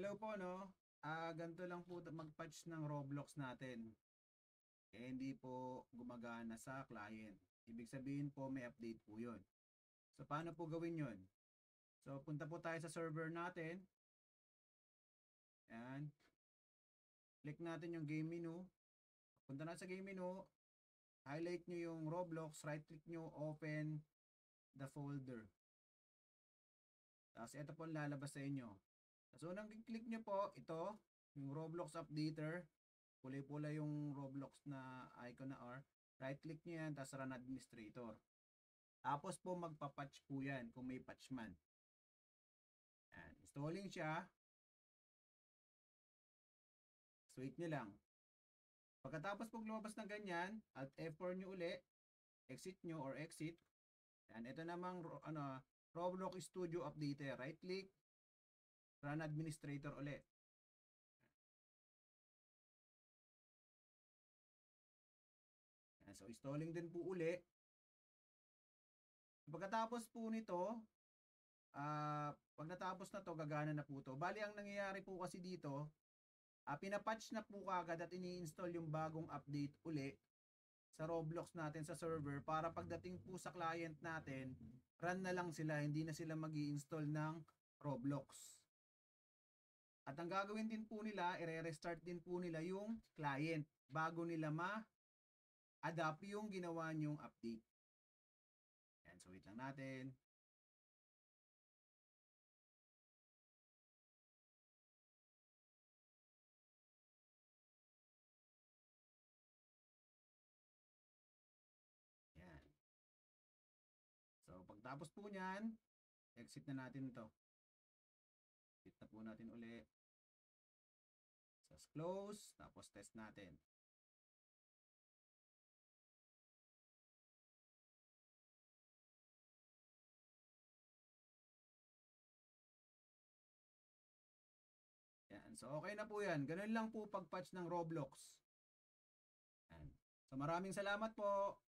Hello po, no? Ganito lang po mag-patch ng Roblox natin. Hindi po gumagana sa client. Ibig sabihin po may update po yun. So, paano po gawin yun? So, punta po tayo sa server natin. Yan. Click natin yung game menu. Punta na sa game menu. Highlight nyo yung Roblox. Right click nyo, open the folder. Tapos, ito po lalabas sa inyo. So, unang click nyo po, ito, yung Roblox Updater. Kulay-pula yung Roblox na icon na R. Right click nyo yan, tapos run administrator. Tapos po magpa-patch po yan kung may patch man. Yan. Installing siya. Wait nyo lang. Pagkatapos pag lumabas ng ganyan, at F4 nyo uli, exit nyo or exit. Yan. Ito namang Roblox Studio Updater. Right click, run administrator uli. Yan. So installing din po uli. Pagkatapos po nito, pag natapos na to, gagana na po to. Bali, ang nangyayari po kasi dito, pinapatch na po kagad at ini-install yung bagong update uli sa Roblox natin sa server para pagdating po sa client natin, run na lang sila, hindi na sila mag-i-install ng Roblox. At ang gagawin din po nila, i-restart din po nila yung client bago nila ma-adapt yung ginawa nyong update. Yan, so wait lang natin. Yan. So pagtapos po niyan, exit na natin ito. Exit na po natin uli. So close, tapos test natin. Yan. So okay na po yan. Ganun lang po pag-patch ng Roblox. Yan. So maraming salamat po.